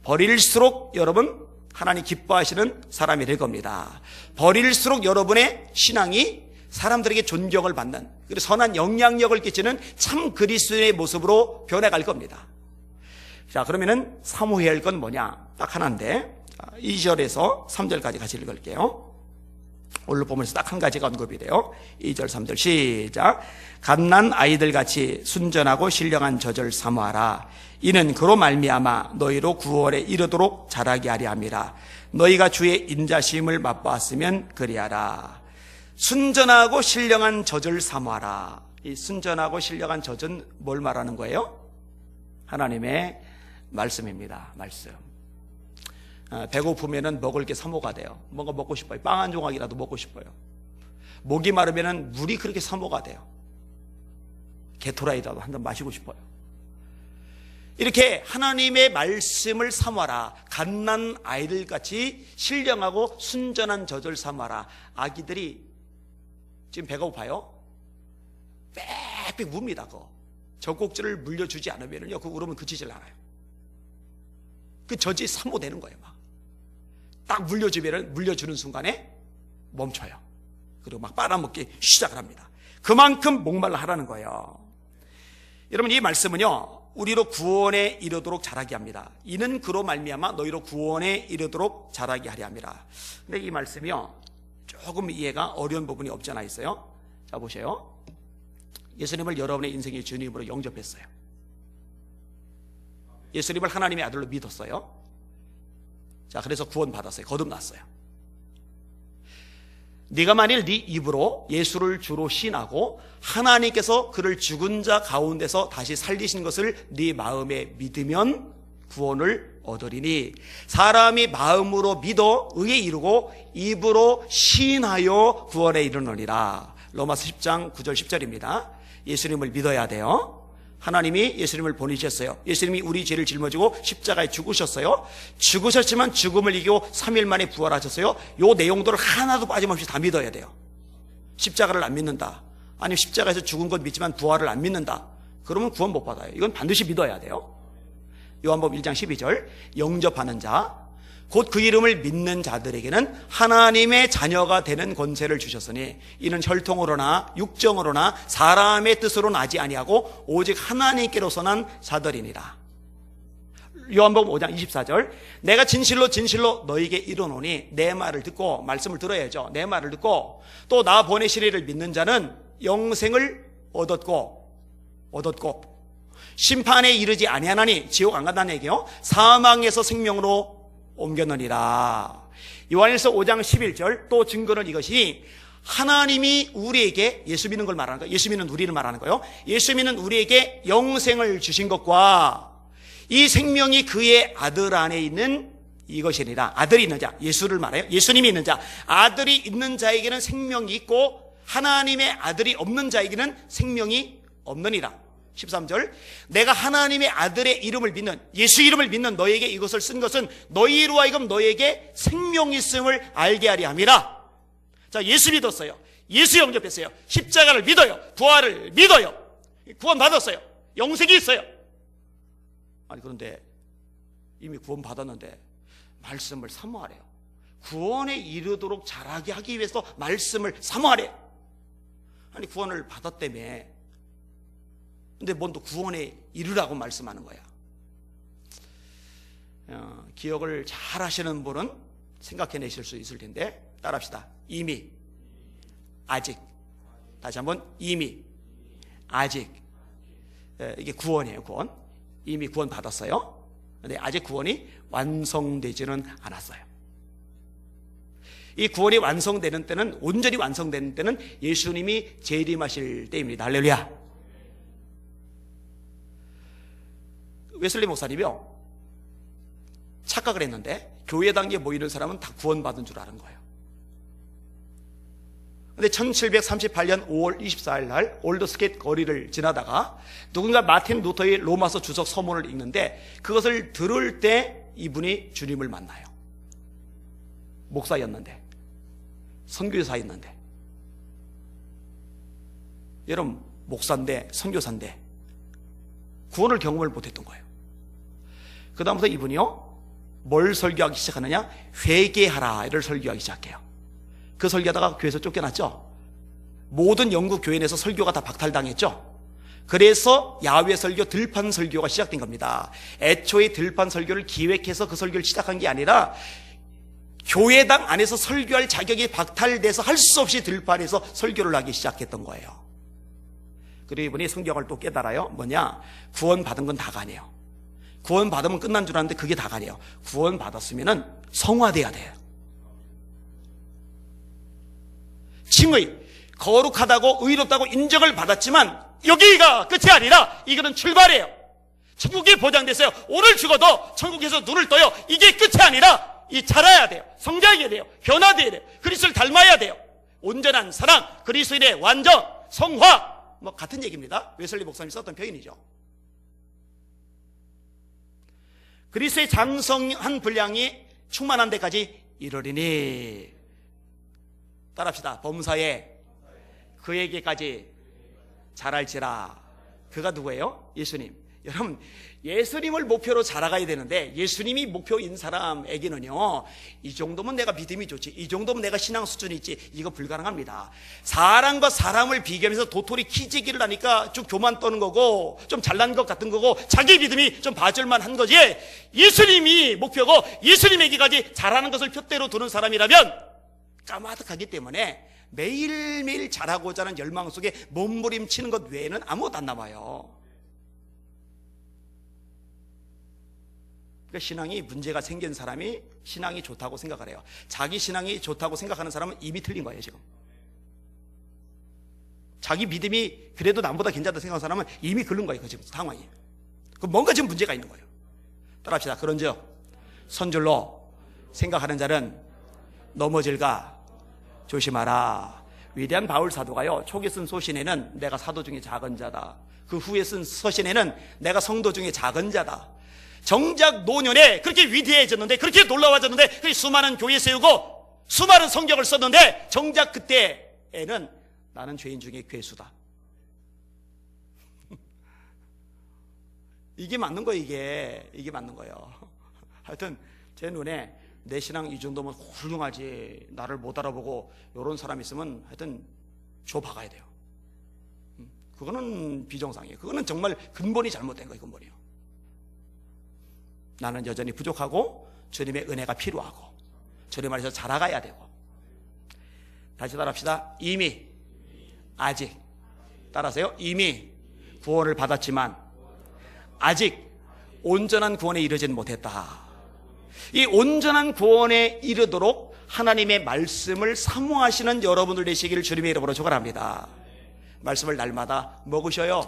버릴수록 여러분 하나님 기뻐하시는 사람이 될 겁니다. 버릴수록 여러분의 신앙이 사람들에게 존경을 받는, 그리고 선한 영향력을 끼치는 참 그리스도의 모습으로 변해갈 겁니다. 자, 그러면은 사모해야 할 건 뭐냐? 딱 하나인데, 2절에서 3절까지 같이 읽을게요. 오늘 보면서 딱 한 가지가 언급이 돼요. 2절 3절 시작. 갓난 아이들같이 순전하고 신령한 젖을 사모하라. 이는 그로 말미암아 너희로 구원에 이르도록 자라게 하려 함이라. 너희가 주의 인자심을 맛보았으면 그리하라. 순전하고 신령한 젖을 사모하라. 이 순전하고 신령한 젖은 뭘 말하는 거예요? 하나님의 말씀입니다. 말씀. 배고프면은 먹을 게 사모가 돼요. 뭔가 먹고 싶어요. 빵 한 조각이라도 먹고 싶어요. 목이 마르면은 물이 그렇게 사모가 돼요. 게토라이라도 한 잔 마시고 싶어요. 이렇게 하나님의 말씀을 사모하라. 갓난 아이들같이 신령하고 순전한 젖을 사모하라. 아기들이 지금 배가 고파요. 빽빽 웁니다. 젖꼭지를 물려주지 않으면요, 그 울으면 그치질 않아요. 그 젖이 사모되는 거예요. 막 딱 물려주는 순간에 멈춰요. 그리고 막 빨아먹기 시작을 합니다. 그만큼 목말라 하라는 거예요. 여러분, 이 말씀은요, 우리로 구원에 이르도록 자라게 합니다. 이는 그로 말미암아 너희로 구원에 이르도록 자라게 하려 합니다. 근데 이 말씀이요, 조금 이해가 어려운 부분이 없지 않아 있어요. 자, 보세요. 예수님을 여러분의 인생의 주님으로 영접했어요. 예수님을 하나님의 아들로 믿었어요. 자, 그래서 구원받았어요. 거듭났어요. 네가 만일 네 입으로 예수를 주로 시인하고 하나님께서 그를 죽은 자 가운데서 다시 살리신 것을 네 마음에 믿으면 구원을 얻으리니, 사람이 마음으로 믿어 의에 이르고 입으로 시인하여 구원에 이르느니라. 로마서 10장 9절 10절입니다. 예수님을 믿어야 돼요. 하나님이 예수님을 보내셨어요. 예수님이 우리 죄를 짊어지고 십자가에 죽으셨어요. 죽으셨지만 죽음을 이기고 3일 만에 부활하셨어요. 요 내용들을 하나도 빠짐없이 다 믿어야 돼요. 십자가를 안 믿는다, 아니면 십자가에서 죽은 건 믿지만 부활을 안 믿는다, 그러면 구원 못 받아요. 이건 반드시 믿어야 돼요. 요한복음 1장 12절, 영접하는 자, 곧 그 이름을 믿는 자들에게는 하나님의 자녀가 되는 권세를 주셨으니 이는 혈통으로나 육정으로나 사람의 뜻으로 나지 아니하고 오직 하나님께로서 난 자들이니라. 요한복음 5장 24절, 내가 진실로 진실로 너희에게 이르노니, 내 말을 듣고, 말씀을 들어야죠. 내 말을 듣고 또 나 보내시리를 믿는 자는 영생을 얻었고 심판에 이르지 아니하나니, 지옥 안 간다는 얘기요, 사망에서 생명으로 옮겼느니라. 요한일서 5장 11절, 또 증거는 이것이 하나님이 우리에게, 예수 믿는 걸 말하는 거예요. 예수 믿는 우리를 말하는 거예요. 예수 믿는 우리에게 영생을 주신 것과 이 생명이 그의 아들 안에 있는 이것이니라. 아들이 있는 자, 예수를 말해요. 예수님이 있는 자, 아들이 있는 자에게는 생명이 있고 하나님의 아들이 없는 자에게는 생명이 없느니라. 13절, 내가 하나님의 아들의 이름을 믿는, 예수 이름을 믿는 너에게 이것을 쓴 것은 너희로 하여금 너에게 생명이 있음을 알게 하려 함이라. 자, 예수 믿었어요. 예수 영접했어요. 십자가를 믿어요. 부활을 믿어요. 구원 받았어요. 영생이 있어요. 아니, 그런데 이미 구원 받았는데 말씀을 사모하래요. 구원에 이르도록 자라게 하기 위해서 말씀을 사모하래요. 아니, 구원을 받았다며. 근데 뭔 또 구원에 이르라고 말씀하는 거야. 기억을 잘 하시는 분은 생각해내실 수 있을 텐데 따라합시다. 이미, 아직. 다시 한번 이미, 아직. 이게 구원이에요. 구원. 이미 구원 받았어요. 근데 아직 구원이 완성되지는 않았어요. 이 구원이 완성되는 때는, 온전히 완성되는 때는 예수님이 재림하실 때입니다. 할렐루야. 웨슬리 목사님이요, 착각을 했는데 교회 단계에 모이는 사람은 다 구원받은 줄 아는 거예요. 근데 1738년 5월 24일 날 올드스게이트 거리를 지나다가 누군가 마틴 루터의 로마서 주석 서문을 읽는데 그것을 들을 때 이분이 주님을 만나요. 목사였는데, 선교사였는데. 여러분, 목사인데 선교사인데 구원을 경험을 못했던 거예요. 그 다음부터 이분이요, 뭘 설교하기 시작하느냐? 회개하라를 설교하기 시작해요. 그 설교하다가 교회에서 쫓겨났죠. 모든 영국 교회 내에서 설교가 다 박탈당했죠. 그래서 야외 설교, 들판 설교가 시작된 겁니다. 애초에 들판 설교를 기획해서 그 설교를 시작한 게 아니라 교회당 안에서 설교할 자격이 박탈돼서 할 수 없이 들판에서 설교를 하기 시작했던 거예요. 그리고 이분이 성경을 또 깨달아요. 뭐냐? 구원 받은 건 다가 아니에요. 구원 받으면 끝난 줄 알았는데 그게 다가 아니에요. 구원 받았으면은 성화돼야 돼요. 칭의, 거룩하다고 의롭다고 인정을 받았지만 여기가 끝이 아니라 이거는 출발이에요. 천국이 보장됐어요. 오늘 죽어도 천국에서 눈을 떠요. 이게 끝이 아니라 이 자라야 돼요. 성장해야 돼요. 변화돼야 돼요. 그리스도를 닮아야 돼요. 온전한 사랑, 그리스도인의 완전, 성화, 뭐 같은 얘기입니다. 웨슬리 목사님이 썼던 표현이죠. 그리스도의 장성한 분량이 충만한 데까지 이르리니. 따라합시다. 범사에 그에게까지 자랄지라. 그가 누구예요? 예수님. 여러분, 예수님을 목표로 자라가야 되는데 예수님이 목표인 사람에게는요, 이 정도면 내가 믿음이 좋지, 이 정도면 내가 신앙 수준이 있지, 이거 불가능합니다. 사람과 사람을 비교하면서 도토리 키재기를 하니까 좀 교만 떠는 거고 좀 잘난 것 같은 거고 자기 믿음이 좀 봐줄만 한 거지, 예수님이 목표고 예수님에게까지 자라는 것을 표대로 두는 사람이라면 까마득하기 때문에 매일매일 자라고자 하는 열망 속에 몸부림치는 것 외에는 아무것도 안 남아요. 그러니까 신앙이 문제가 생긴 사람이 신앙이 좋다고 생각을 해요. 자기 신앙이 좋다고 생각하는 사람은 이미 틀린 거예요. 지금 자기 믿음이 그래도 남보다 괜찮다고 생각하는 사람은 이미 그런 거예요. 지금 상황이. 그 뭔가 지금 문제가 있는 거예요. 따라합시다. 그런즉 선줄로 생각하는 자는 넘어질까 조심하라. 위대한 바울 사도가요, 초기 쓴 소신에는 내가 사도 중에 작은 자다, 그 후에 쓴 서신에는 내가 성도 중에 작은 자다. 정작 노년에 그렇게 위대해졌는데, 그렇게 놀라워졌는데, 그렇게 수많은 교회 세우고 수많은 성경을 썼는데 정작 그때에는 나는 죄인 중에 괴수다. 이게 맞는 거예요. 이게 맞는 거예요. 하여튼 제 눈에 내 신앙 이 정도면 훌륭하지, 나를 못 알아보고 이런 사람 있으면 하여튼 줘 박아야 돼요. 그거는 비정상이에요. 그거는 정말 근본이 잘못된 거예요. 근본이요. 나는 여전히 부족하고 주님의 은혜가 필요하고 주님 안에서 자라가야 되고. 다시 따라합시다. 이미, 아직. 따라하세요. 이미 구원을 받았지만 아직 온전한 구원에 이르지는 못했다. 이 온전한 구원에 이르도록 하나님의 말씀을 사모하시는 여러분들 되시기를 주님의 이름으로 축원합니다. 말씀을 날마다 먹으셔요.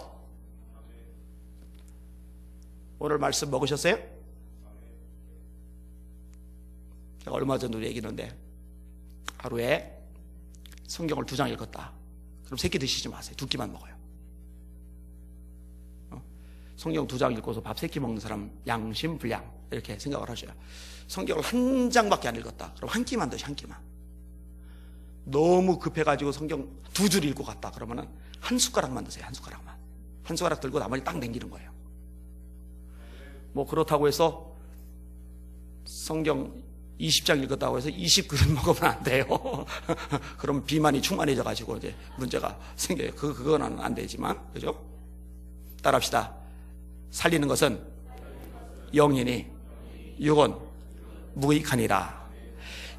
오늘 말씀 먹으셨어요? 제가 얼마 전에 얘기했는데 하루에 성경을 2장 읽었다. 그럼 3끼 드시지 마세요. 2끼만 먹어요. 성경 2장 읽고서 밥 3끼 먹는 사람 양심불량 이렇게 생각을 하셔요. 성경을 1장밖에 안 읽었다. 그럼 1끼만 드시, 1끼만. 너무 급해가지고 성경 2줄 읽고 갔다. 그러면은 1숟가락만 드세요. 1숟가락만. 1숟가락 들고 나머지 딱 남기는 거예요. 뭐 그렇다고 해서 성경 20장 읽었다고 해서 20그릇 먹으면 안 돼요. 그럼 비만이 충만해져가지고 이제 문제가 생겨요. 그거는 안 되지만, 그죠? 따라합시다. 살리는 것은 영이니 육은 무익하니라.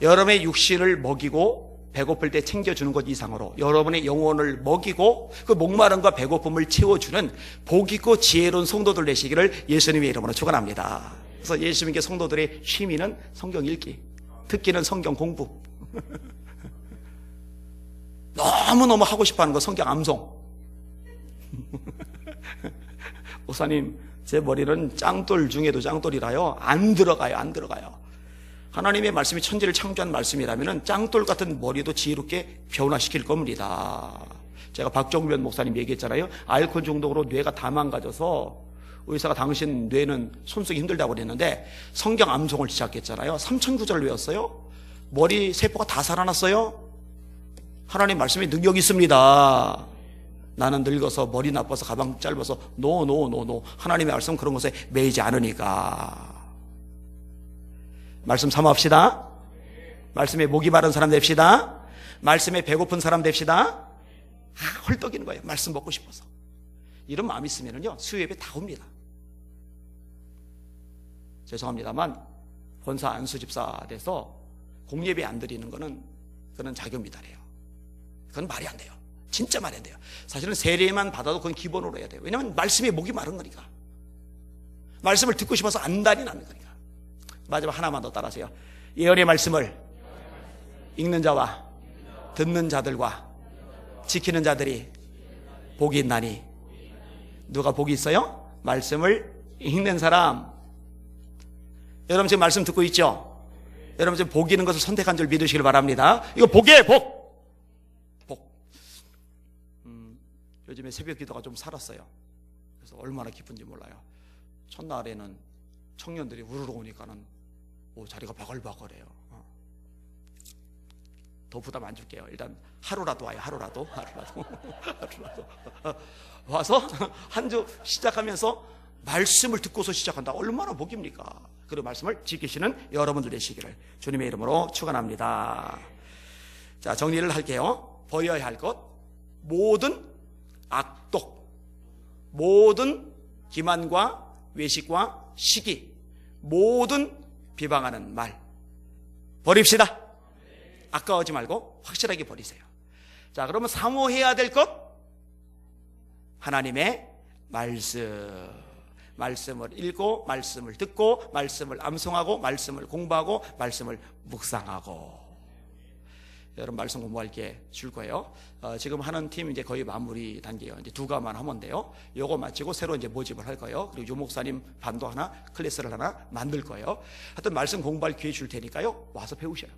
여러분의 육신을 먹이고 배고플 때 챙겨주는 것 이상으로 여러분의 영혼을 먹이고 그 목마름과 배고픔을 채워주는 복 있고 지혜로운 성도들 되시기를 예수님의 이름으로 축원합니다. 그래서 예수님께 성도들의 취미는 성경 읽기, 특기는 성경 공부. 너무너무 하고 싶어하는 거 성경 암송. 목사님, 제 머리는 짱돌 중에도 짱돌이라요. 안 들어가요. 하나님의 말씀이 천지를 창조한 말씀이라면 짱돌 같은 머리도 지혜롭게 변화시킬 겁니다. 제가 박정변 목사님 얘기했잖아요. 알코올 중독으로 뇌가 다 망가져서 의사가 당신 뇌는 손쓰기 힘들다고 그랬는데 성경 암송을 시작했잖아요. 3,000구절을 외웠어요. 머리 세포가 다 살아났어요. 하나님 말씀에 능력이 있습니다. 나는 늙어서 머리 나빠서 가방 짧아서 노. 하나님의 말씀 그런 것에 매이지 않으니까. 말씀 사모합시다. 말씀에 목이 마른 사람 됩시다. 말씀에 배고픈 사람 됩시다. 헐떡이는 거예요. 말씀 먹고 싶어서. 이런 마음이 있으면요 수요 예배 다 옵니다. 죄송합니다만 권사 안수 집사 돼서 공예배 안 드리는 거는 그건 자격 미달이에요. 그건 말이 안 돼요. 진짜 말이 안 돼요. 사실은 세례만 받아도 그건 기본으로 해야 돼요. 왜냐하면 말씀에 목이 마른 거니까. 말씀을 듣고 싶어서 안달이 나는 거니까. 마지막 하나만 더 따라하세요. 예언의 말씀을 읽는 자와 듣는 자들과 지키는 자들이 복이 있나니. 누가 복이 있어요? 말씀을 읽는 사람. 여러분 지금 말씀 듣고 있죠? 여러분 지금 복 있는 것을 선택한 줄 믿으시길 바랍니다. 이거 복이에요, 복. 요즘에 새벽 기도가 좀 살았어요. 그래서 얼마나 기쁜지 몰라요. 첫날에는 청년들이 우르르 오니까는 자리가 바글바글해요. 더 부담 안 줄게요. 일단 하루라도 와요. 하루라도 와서 한 주 시작하면서 말씀을 듣고서 시작한다. 얼마나 복입니까? 그 말씀을 지키시는 여러분들 되시기를 주님의 이름으로 축원합니다. 자, 정리를 할게요. 버려야 할 것, 모든 악독, 모든 기만과 외식과 시기, 모든 비방하는 말 버립시다. 아까워하지 말고 확실하게 버리세요. 자, 그러면 사모해야 될 것, 하나님의 말씀을 읽고 말씀을 듣고 말씀을 암송하고 말씀을 공부하고 말씀을 묵상하고. 여러분 말씀 공부할 게 줄 거예요. 지금 하는 팀 이제 거의 마무리 단계예요. 이제 2가만 하면 돼요. 요거 마치고 새로 이제 모집을 할 거예요. 그리고 유 목사님 반도 하나, 클래스를 하나 만들 거예요. 하여튼 말씀 공부할 기회 줄 테니까요. 와서 배우셔요.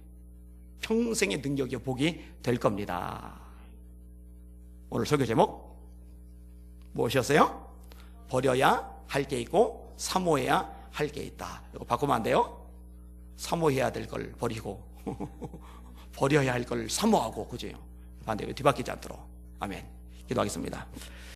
평생의 능력이 복이 될 겁니다. 오늘 설교 제목 무엇이었어요? 버려야 할 게 있고 사모해야 할 게 있다. 이거 바꾸면 안 돼요? 사모해야 될 걸 버리고 버려야 할 걸 사모하고, 그죠? 반대로 뒤바뀌지 않도록. 아멘. 기도하겠습니다.